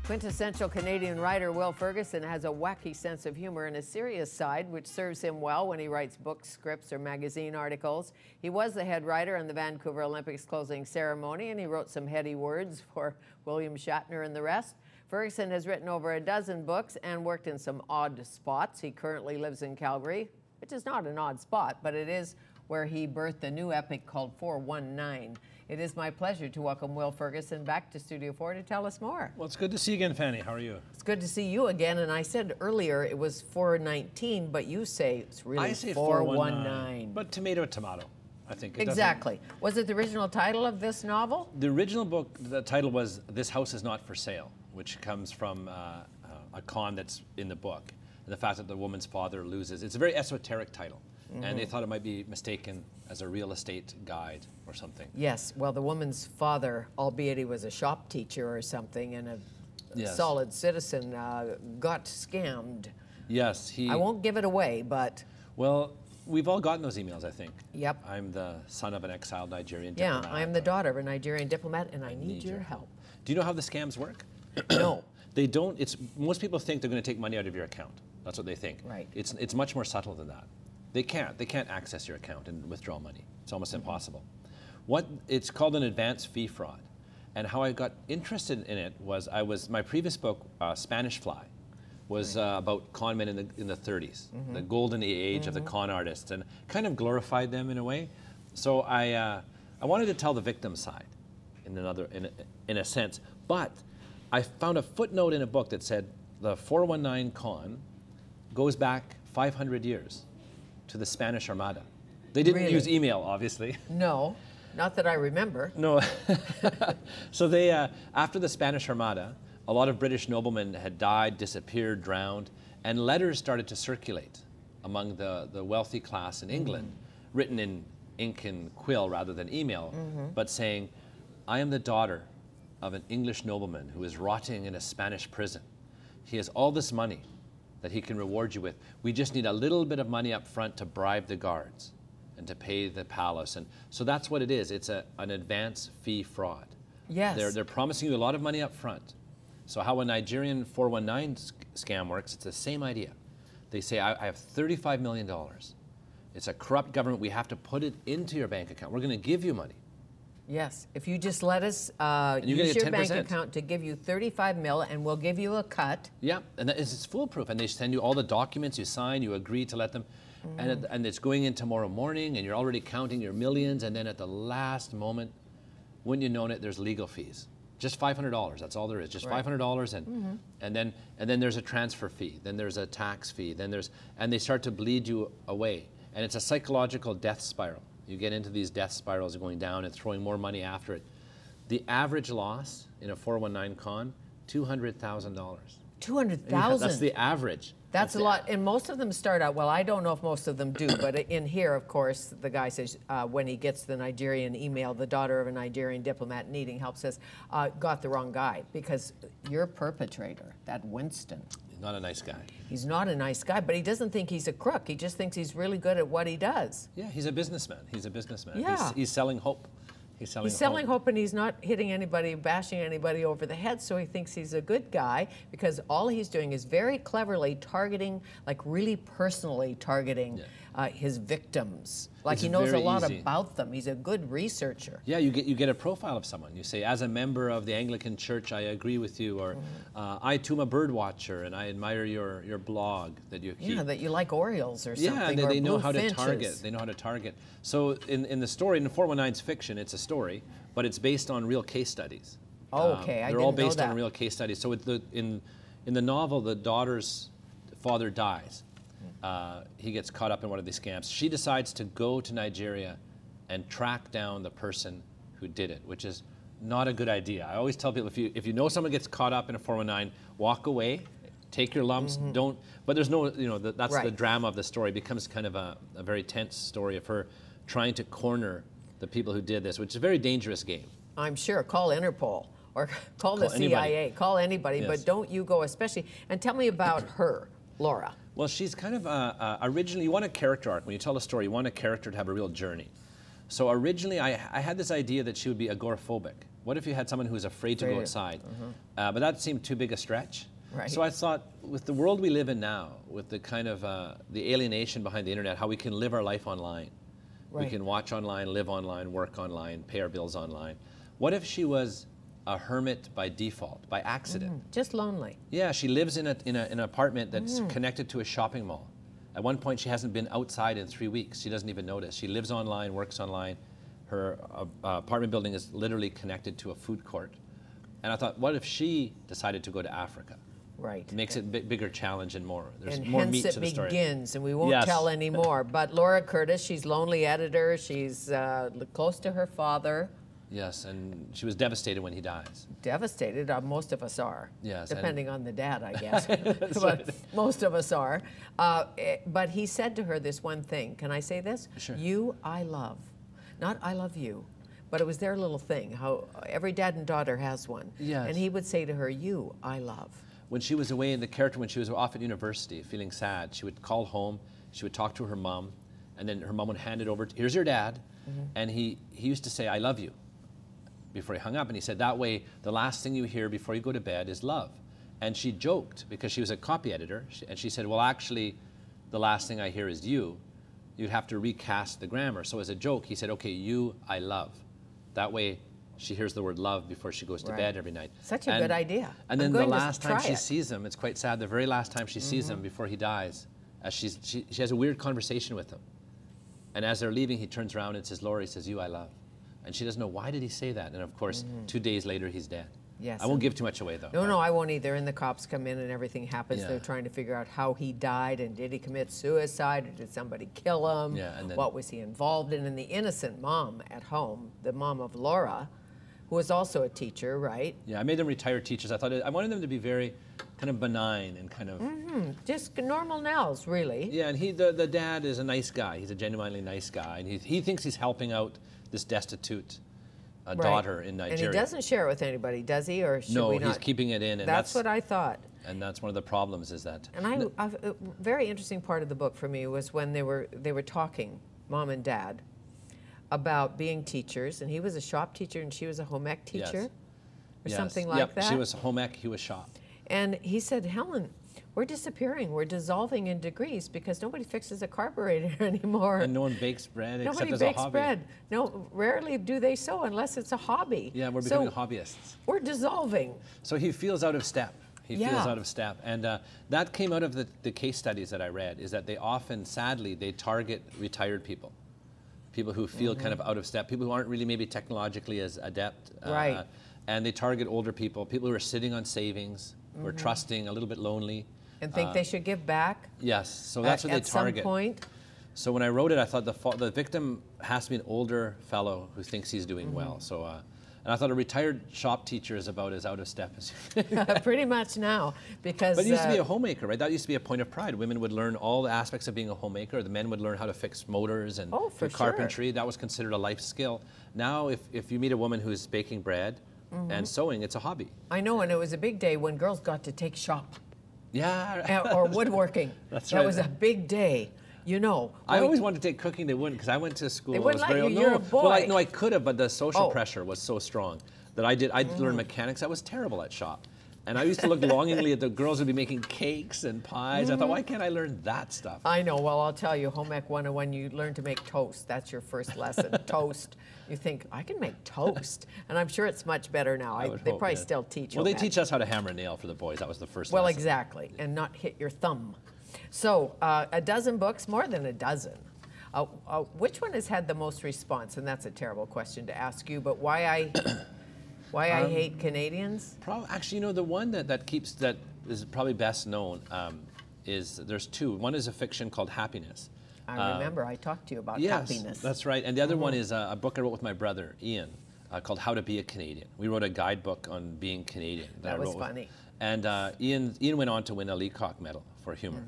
Quintessential Canadian writer Will Ferguson has a wacky sense of humor and a serious side, which serves him well when he writes books, scripts, or magazine articles. He was the head writer on the Vancouver Olympics closing ceremony, and he wrote some heady words for William Shatner and the rest. Ferguson has written over a dozen books and worked in some odd spots. He currently lives in Calgary, which is not an odd spot, but it is where he birthed a new epic called 419. It is my pleasure to welcome Will Ferguson back to Studio 4 to tell us more. Well, it's good to see you again, Fanny. How are you? It's good to see you again, and I said earlier it was 419, but you say it's really 419. But tomato, tomato, I think. Exactly. Was it the original title of this novel? The original book, the title was This House Is Not For Sale, which comes from a con that's in the book. And the fact that the woman's father loses. It's a very esoteric title. And they thought it might be mistaken as a real estate guide or something. Yes, well, the woman's father, albeit he was a shop teacher or something and a solid citizen, got scammed. Yes, I won't give it away, but... Well, we've all gotten those emails, I think. Yep. I'm the son of an exiled Nigerian diplomat. Yeah, I'm the daughter of a Nigerian diplomat, and I need your help. Do you know how the scams work? No. They don't. Most people think they're going to take money out of your account. That's what they think. Right. It's much more subtle than that. They can't access your account and withdraw money. It's almost impossible. It's called an advance fee fraud. And how I got interested in it was my previous book, Spanish Fly, was about con men in the 30s, the golden age of the con artists, and kind of glorified them in a way. So I wanted to tell the victim side in a sense, but I found a footnote in a book that said the 419 con goes back 500 years. To the Spanish Armada. They didn't use email, obviously. No, not that I remember. No. So they, after the Spanish Armada, a lot of British noblemen had died, disappeared, drowned, and letters started to circulate among the wealthy class in England, written in ink and quill rather than email, but saying, I am the daughter of an English nobleman who is rotting in a Spanish prison. He has all this money that he can reward you with. We just need a little bit of money up front to bribe the guards and to pay the palace. And so that's what it is. It's an advance fee fraud. Yes. They're promising you a lot of money up front. So how a Nigerian 419 scam works, it's the same idea. They say, I have $35 million. It's a corrupt government. We have to put it into your bank account. We're going to give you money. Yes, if you just let us use your bank account to give you 35 mil, and we'll give you a cut. Yeah, and it's foolproof, and they send you all the documents you sign, you agree to let them, and it's going in tomorrow morning, and you're already counting your millions, and then at the last moment, wouldn't you know it, there's legal fees. Just $500, that's all there is, just $500, and then there's a transfer fee, then there's a tax fee, and they start to bleed you away, and it's a psychological death spiral. You get into these death spirals going down and throwing more money after it. The average loss in a 419 con, $200,000. 200,000? Yeah, that's the average. That's a lot, and most of them start out, well, I don't know if most of them do, but in here, of course, the guy says when he gets the Nigerian email, the daughter of a Nigerian diplomat needing help says, got the wrong guy, because your perpetrator, that Winston. He's not a nice guy. He's not a nice guy, but he doesn't think he's a crook. He just thinks he's really good at what he does. Yeah, he's a businessman. He's a businessman. Yeah. He's selling hope. He's selling hope, and he's not hitting anybody, bashing anybody over the head, so he thinks he's a good guy because all he's doing is very cleverly targeting, like really personally targeting his victims. Like he knows a lot about them. He's a good researcher. Yeah, you get a profile of someone. You say, as a member of the Anglican Church, I agree with you, or I too am a bird watcher and I admire your blog that you keep. Yeah, that you like Orioles or something. Yeah, and they know how finches. to target. They know how to target. So in the story, in the 419's fiction, it's a story, but it's based on real case studies. Oh, okay, I didn't know that. They're all based on real case studies. So in the novel, the daughter's father dies. He gets caught up in one of these scams. She decides to go to Nigeria and track down the person who did it, which is not a good idea. I always tell people, if you know someone gets caught up in a 419, walk away, take your lumps, don't, but there's no, that's the drama of the story. It becomes kind of a very tense story of her trying to corner the people who did this, which is a very dangerous game. I'm sure. Call Interpol or call the CIA. Call anybody, but don't you go especially. And tell me about her, Laura. Well, she's kind of originally, you want a character arc. When you tell a story, you want a character to have a real journey. So originally, I had this idea that she would be agoraphobic. What if you had someone who was afraid to go outside? But that seemed too big a stretch. Right. So I thought, with the world we live in now, with the kind of the alienation behind the internet, how we can live our life online. We can watch online, live online, work online, pay our bills online. What if she was a hermit by default, by accident? Just lonely. Yeah, she lives in an apartment that's connected to a shopping mall. At one point, she hasn't been outside in 3 weeks. She doesn't even notice. She lives online, works online. Her apartment building is literally connected to a food court. And I thought, what if she decided to go to Africa? Right. It makes it a bigger challenge and more. There's And more hence meat it to the story. begins, and we won't tell any more. But Laura Curtis, she's lonely editor. She's close to her father. Yes, and she was devastated when he dies. Devastated. Most of us are. Yes, depending on the dad, I guess. But right. most of us are. But he said to her this one thing. Can I say this? Sure. You, I love. Not I love you. But it was their little thing. How every dad and daughter has one. Yes. And he would say to her, you, I love. When she was away in the character, when she was off at university, feeling sad, she would call home, she would talk to her mom, and then her mom would hand it over. Here's your dad. And he used to say, I love you, before he hung up. And he said, that way, the last thing you hear before you go to bed is love. And she joked, because she was a copy editor, and she said, well, actually, the last thing I hear is you. You'd have to recast the grammar. So as a joke, he said, okay, you, I love. That way, she hears the word love before she goes to bed every night. Such a good idea. And then the last time she sees him, it's quite sad, the very last time she sees him before he dies, as she has a weird conversation with him. And as they're leaving, he turns around and says, Laura, he says, you, I love. And she doesn't know, why did he say that? And of course, 2 days later, he's dead. Yes. I won't give too much away, though. No, I won't either. And the cops come in and everything happens. Yeah. They're trying to figure out how he died, and did he commit suicide, or did somebody kill him? Yeah, and then, what was he involved in? And the innocent mom at home, the mom of Laura, who was also a teacher, right? Yeah, I made them retired teachers. I wanted them to be very kind of benign and kind of... Just normal Nels, really. Yeah, and the dad is a nice guy. He's a genuinely nice guy. And he thinks he's helping out this destitute daughter in Nigeria. And he doesn't share it with anybody, does he? Or should we not? No, he's keeping it in. And that's what I thought. And that's one of the problems, is that... And a very interesting part of the book for me was when they were talking, mom and dad, about being teachers. And he was a shop teacher and she was a home ec teacher, or something like that. She was home ec, he was shop. And he said, Helen, we're disappearing. We're dissolving in degrees because nobody fixes a carburetor anymore. And no one bakes bread except as a hobby. Nobody bakes bread. No, rarely do they so unless it's a hobby. Yeah, we're becoming hobbyists. We're dissolving. So he feels out of step. He feels out of step. And that came out of the case studies that I read, is that they often, sadly, they target retired people. People who feel kind of out of step, people who aren't really maybe technologically as adept. Right. And they target older people, people who are sitting on savings, who are trusting, a little bit lonely. And think they should give back? Yes, so that's what they target. At some point? So when I wrote it, I thought the victim has to be an older fellow who thinks he's doing well. So, and I thought a retired shop teacher is about as out of step as you. Pretty much now, because... But it used to be a homemaker, right? That used to be a point of pride. Women would learn all the aspects of being a homemaker. The men would learn how to fix motors and do carpentry. That was considered a life skill. Now, if you meet a woman who's baking bread and sewing, it's a hobby. I know, and it was a big day when girls got to take shop. Yeah. Or woodworking. That's right. That was a big day. You know, I always wanted to take cooking. They wouldn't, because I went to school. They wouldn't let you. You're a boy. Well, I could have, but the social pressure was so strong that I learned mechanics. I was terrible at shop. And I used to look longingly at the girls who'd be making cakes and pies. I thought, why can't I learn that stuff? I know. Well, I'll tell you, Home Ec 101, you learn to make toast. That's your first lesson, toast. You think, I can make toast. And I'm sure it's much better now. They probably still teach. Well, they teach us how to hammer a nail for the boys. That was the first lesson. Well, exactly. And not hit your thumb. So, a dozen books, more than a dozen. Which one has had the most response? And that's a terrible question to ask you, but why I hate Canadians? Actually, you know, the one that is probably best known is, there's two. One is a fiction called Happiness. I remember I talked to you about happiness. That's right. And the other one is a book I wrote with my brother, Ian, called How to Be a Canadian. We wrote a guidebook on being Canadian. That was funny. And Ian went on to win a Leacock Medal for humor,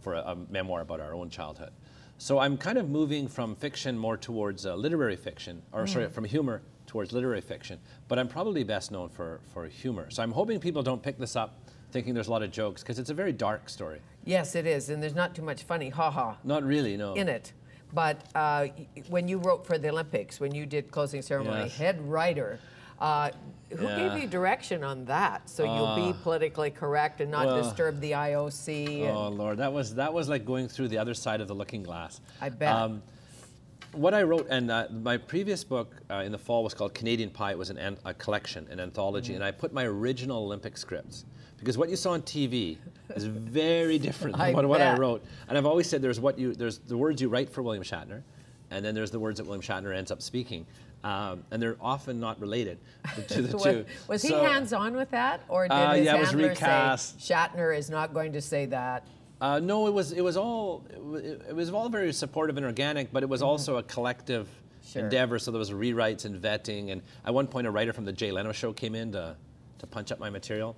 for a memoir about our own childhood. So I'm kind of moving from fiction more towards literary fiction, or sorry, from humor towards literary fiction. But I'm probably best known for humor. So I'm hoping people don't pick this up thinking there's a lot of jokes, because it's a very dark story. Yes, it is, and there's not too much funny ha-ha. Not really, no. In it. But when you wrote for the Olympics, when you did closing ceremony, head writer, Who gave you direction on that? So you'll be politically correct and not disturb the IOC. Oh Lord, that was like going through the other side of the looking glass. I bet. What I wrote, and my previous book in the fall was called Canadian Pie. It was a collection, an anthology, and I put my original Olympic scripts. Because what you saw on TV is very different than what I wrote. And I've always said there's the words you write for William Shatner, and then there's the words that William Shatner ends up speaking. And they're often not related to the two. Was he hands-on with that? Or did his handler say, Shatner is not going to say that? No, it was all very supportive and organic, but it was also a collective endeavor. So there was rewrites and vetting, and at one point a writer from the Jay Leno show came in to punch up my material,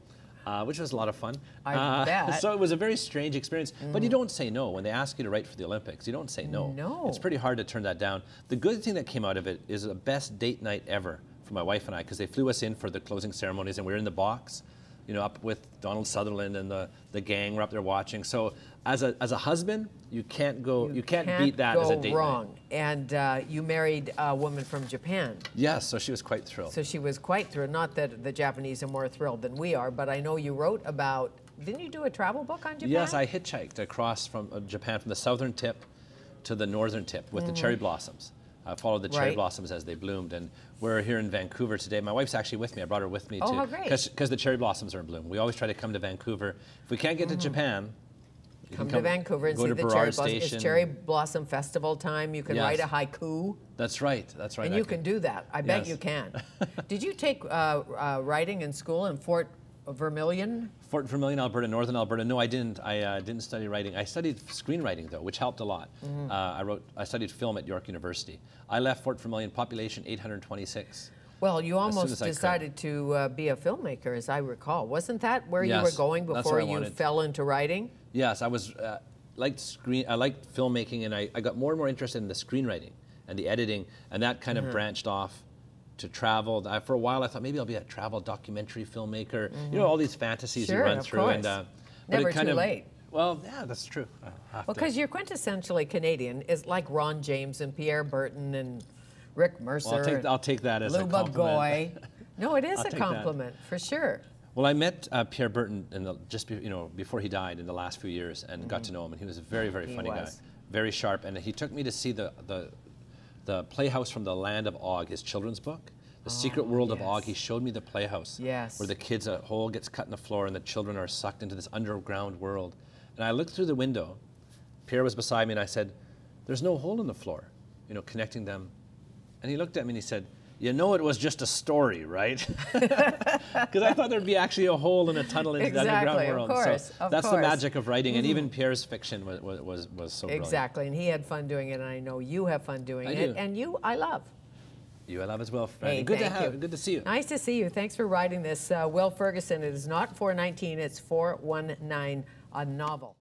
which was a lot of fun. I bet. So it was a very strange experience. But you don't say no when they ask you to write for the Olympics. You don't say no. No. It's pretty hard to turn that down. The good thing that came out of it is the best date night ever for my wife and I, because they flew us in for the closing ceremonies, and we were in the box, you know, up with Donald Sutherland and the gang. We're up there watching. So as a husband, you can't beat that as a date wrong. night. And you married a woman from Japan. Yes, so she was quite thrilled. So she was quite thrilled. Not that the Japanese are more thrilled than we are, but I know you wrote about. Didn't you do a travel book on Japan? Yes, I hitchhiked across from Japan, from the southern tip to the northern tip with the cherry blossoms. I followed the cherry blossoms as they bloomed, and we're here in Vancouver today. My wife's actually with me. I brought her with me because the cherry blossoms are in bloom. We always try to come to Vancouver. If we can't get to Japan, come to Vancouver and see the cherry blossom. It's cherry blossom festival time. You can write a haiku. That's right. That's right. And you can do that. I bet you can. Did you take writing in school in Fort Vermilion? Fort Vermilion, Alberta, Northern Alberta. No, I didn't. I didn't study writing. I studied screenwriting though, which helped a lot. I studied film at York University. I left Fort Vermilion, population 826. Well, you almost decided to be a filmmaker, as I recall. Wasn't that where you were going before you fell into writing? Yes, I was liked filmmaking, and I got more and more interested in the screenwriting and the editing, and that kind of branched off to travel. For a while, I thought maybe I'll be a travel documentary filmmaker. You know, all these fantasies you run through, and never too late. Well, yeah, that's true. Well, because you're quintessentially Canadian, is like Ron James and Pierre Burton and Rick Mercer. Well, I'll take that as a compliment. Goy. No, it is a compliment for sure. Well, I met Pierre Burton before he died in the last few years, and got to know him, and he was a very, very funny guy, very sharp, and he took me to see the Playhouse from the Land of Og, his children's book. The Secret World of Og. He showed me the playhouse where the kids, a hole gets cut in the floor and the children are sucked into this underground world. And I looked through the window. Pierre was beside me and I said, "There's no hole in the floor, you know, connecting them." And he looked at me and he said, "You know it was just a story, right?" Because I thought there'd be actually a hole in a tunnel into the underground world. Of course, so that's the magic of writing, and even Pierre's fiction was so brilliant. Exactly, and he had fun doing it, and I know you have fun doing it. And you, I love. You I love as well, Fanny. Hey, good to see you. Nice to see you. Thanks for writing this. Will Ferguson, it is not 419, it's 419, a novel.